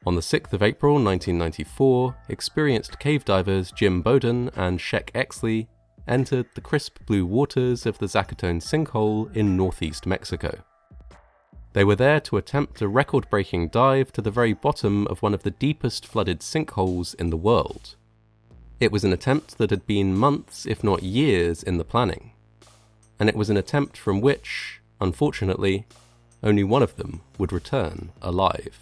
On the 6th of April 1994, experienced cave divers Jim Bowden and Shek Exley entered the crisp blue waters of the Zacatón Sinkhole in northeast Mexico. They were there to attempt a record-breaking dive to the very bottom of one of the deepest flooded sinkholes in the world. It was an attempt that had been months, if not years, in the planning, and it was an attempt from which, unfortunately, only one of them would return alive.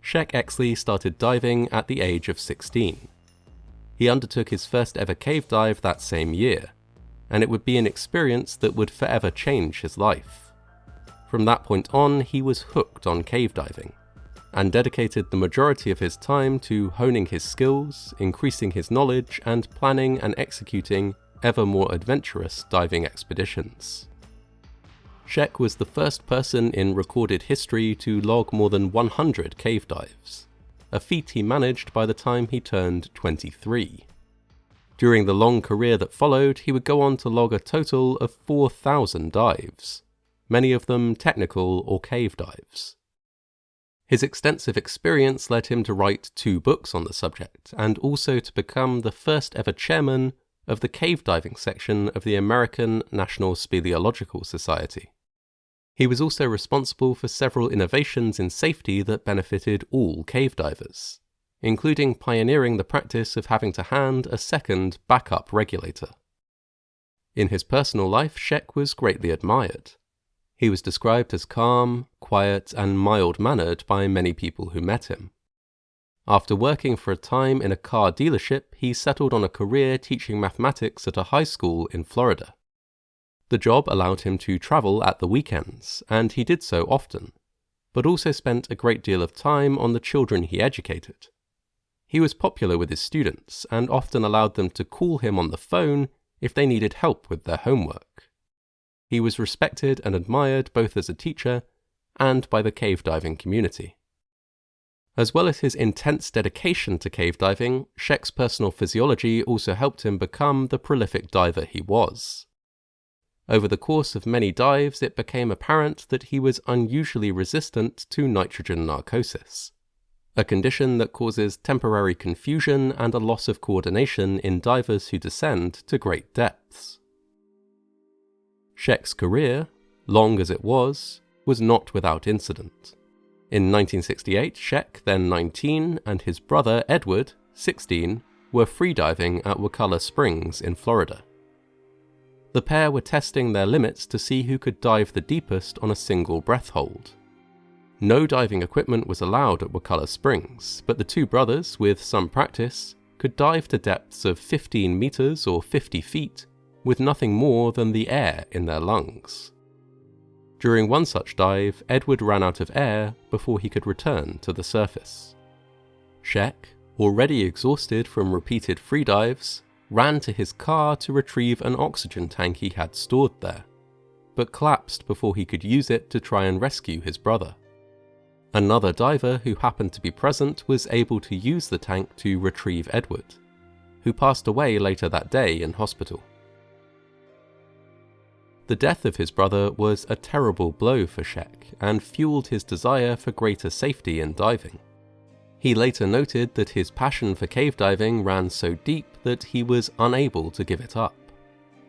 Shek Exley started diving at the age of 16. He undertook his first ever cave dive that same year, and it would be an experience that would forever change his life. From that point on, he was hooked on cave diving, and dedicated the majority of his time to honing his skills, increasing his knowledge, and planning and executing ever more adventurous diving expeditions. Shek was the first person in recorded history to log more than 100 cave dives, a feat he managed by the time he turned 23. During the long career that followed, he would go on to log a total of 4,000 dives, many of them technical or cave dives. His extensive experience led him to write 2 books on the subject, and also to become the first ever chairman of the cave diving section of the American National Speleological Society. He was also responsible for several innovations in safety that benefited all cave divers, including pioneering the practice of having to hand a second backup regulator. In his personal life, Shek was greatly admired. He was described as calm, quiet, and mild-mannered by many people who met him. After working for a time in a car dealership, he settled on a career teaching mathematics at a high school in Florida. The job allowed him to travel at the weekends, and he did so often, but also spent a great deal of time on the children he educated. He was popular with his students, and often allowed them to call him on the phone if they needed help with their homework. He was respected and admired both as a teacher and by the cave diving community. As well as his intense dedication to cave diving, Shek's personal physiology also helped him become the prolific diver he was. Over the course of many dives, it became apparent that he was unusually resistant to nitrogen narcosis, a condition that causes temporary confusion and a loss of coordination in divers who descend to great depths. Shek's career, long as it was not without incident. In 1968, Shek, then 19, and his brother Edward, 16, were freediving at Wakulla Springs in Florida. The pair were testing their limits to see who could dive the deepest on a single breath hold. No diving equipment was allowed at Wakulla Springs, but the 2 brothers, with some practice, could dive to depths of 15 meters or 50 feet with nothing more than the air in their lungs. During one such dive, Edward ran out of air before he could return to the surface. Shek, already exhausted from repeated freedives, ran to his car to retrieve an oxygen tank he had stored there, but collapsed before he could use it to try and rescue his brother. Another diver who happened to be present was able to use the tank to retrieve Edward, who passed away later that day in hospital. The death of his brother was a terrible blow for Shek and fueled his desire for greater safety in diving. He later noted that his passion for cave diving ran so deep that he was unable to give it up,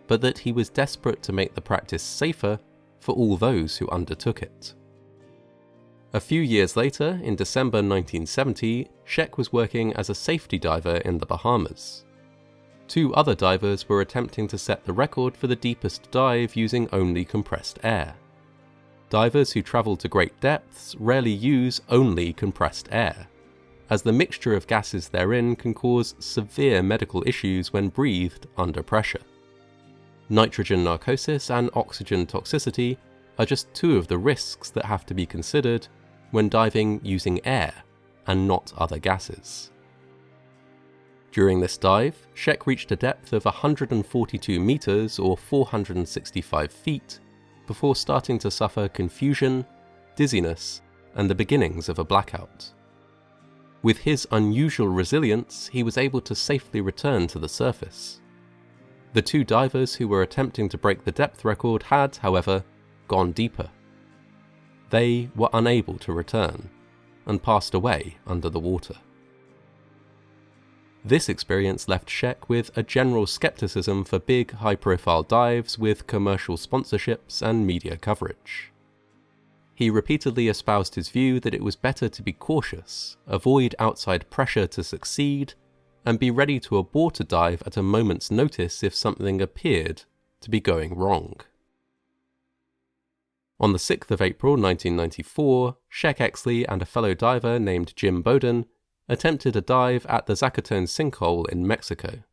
but that he was desperate to make the practice safer for all those who undertook it. A few years later, in December 1970, Shek was working as a safety diver in the Bahamas. 2 other divers were attempting to set the record for the deepest dive using only compressed air. Divers who travel to great depths rarely use only compressed air, as the mixture of gases therein can cause severe medical issues when breathed under pressure. Nitrogen narcosis and oxygen toxicity are just 2 of the risks that have to be considered when diving using air and not other gases. During this dive, Shek reached a depth of 142 meters or 465 feet before starting to suffer confusion, dizziness, and the beginnings of a blackout. With his unusual resilience, he was able to safely return to the surface. The 2 divers who were attempting to break the depth record had, however, gone deeper. They were unable to return, and passed away under the water. This experience left Shek with a general skepticism for big, high-profile dives with commercial sponsorships and media coverage. He repeatedly espoused his view that it was better to be cautious, avoid outside pressure to succeed, and be ready to abort a dive at a moment's notice if something appeared to be going wrong. On the 6th of April 1994, Shek Exley and a fellow diver named Jim Bowden attempted a dive at the Zacatón Sinkhole in Mexico.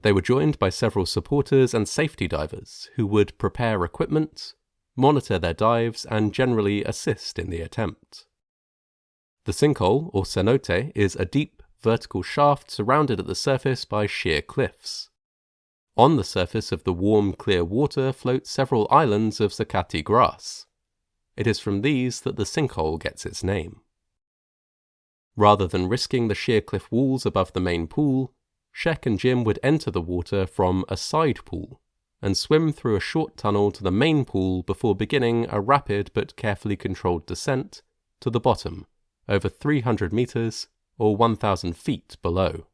They were joined by several supporters and safety divers who would prepare equipment, monitor their dives, and generally assist in the attempt. The sinkhole, or cenote, is a deep, vertical shaft surrounded at the surface by sheer cliffs. On the surface of the warm, clear water float several islands of zacate grass. It is from these that the sinkhole gets its name. Rather than risking the sheer cliff walls above the main pool, Shek and Jim would enter the water from a side pool and swim through a short tunnel to the main pool before beginning a rapid but carefully controlled descent to the bottom, over 300 meters or 1,000 feet below.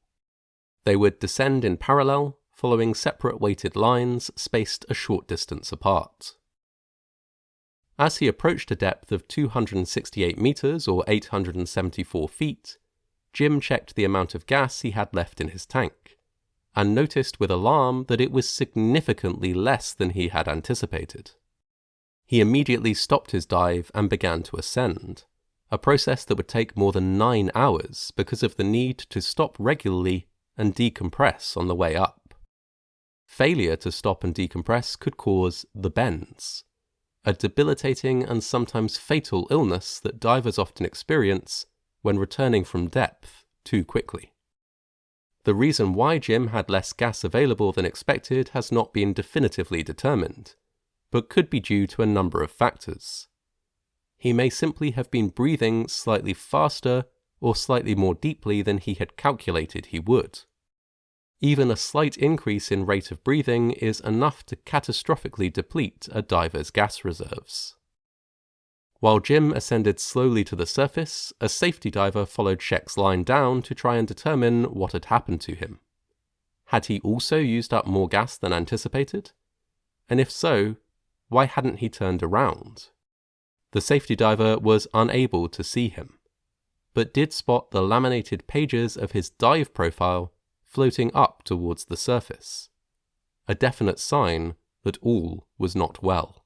They would descend in parallel, following separate weighted lines spaced a short distance apart. As he approached a depth of 268 meters or 874 feet, Jim checked the amount of gas he had left in his tank, and noticed with alarm that it was significantly less than he had anticipated. He immediately stopped his dive and began to ascend, a process that would take more than 9 hours because of the need to stop regularly and decompress on the way up. Failure to stop and decompress could cause the bends, a debilitating and sometimes fatal illness that divers often experience when returning from depth too quickly. The reason why Jim had less gas available than expected has not been definitively determined, but could be due to a number of factors. He may simply have been breathing slightly faster or slightly more deeply than he had calculated he would. Even a slight increase in rate of breathing is enough to catastrophically deplete a diver's gas reserves. While Jim ascended slowly to the surface, a safety diver followed Shek's line down to try and determine what had happened to him. Had he also used up more gas than anticipated? And if so, why hadn't he turned around? The safety diver was unable to see him, but did spot the laminated pages of his dive profile floating up towards the surface, a definite sign that all was not well.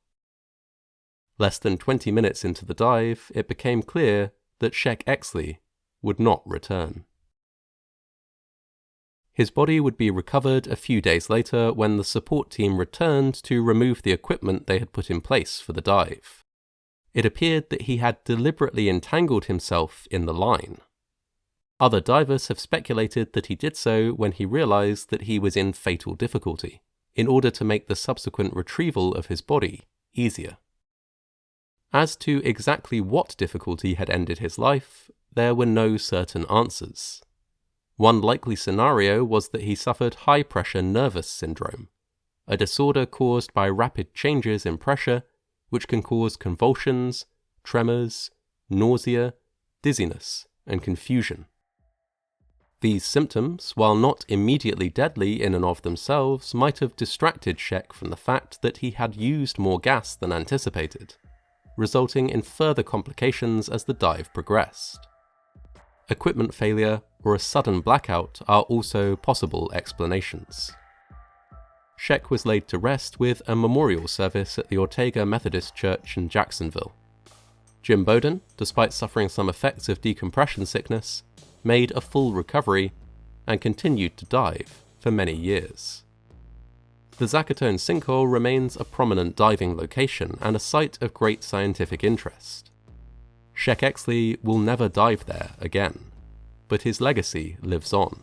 Less than 20 minutes into the dive, it became clear that Shek Exley would not return. His body would be recovered a few days later when the support team returned to remove the equipment they had put in place for the dive. It appeared that he had deliberately entangled himself in the line. Other divers have speculated that he did so when he realized that he was in fatal difficulty, in order to make the subsequent retrieval of his body easier. As to exactly what difficulty had ended his life, there were no certain answers. One likely scenario was that he suffered high-pressure nervous syndrome, a disorder caused by rapid changes in pressure which can cause convulsions, tremors, nausea, dizziness, and confusion. These symptoms, while not immediately deadly in and of themselves, might have distracted Shek from the fact that he had used more gas than anticipated, resulting in further complications as the dive progressed. Equipment failure or a sudden blackout are also possible explanations. Shek was laid to rest with a memorial service at the Ortega Methodist Church in Jacksonville. Jim Bowden, despite suffering some effects of decompression sickness, made a full recovery and continued to dive for many years. The Zacatón Sinkhole remains a prominent diving location and a site of great scientific interest. Shek Exley will never dive there again, but his legacy lives on.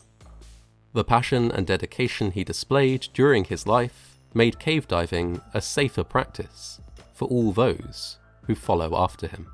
The passion and dedication he displayed during his life made cave diving a safer practice for all those who follow after him.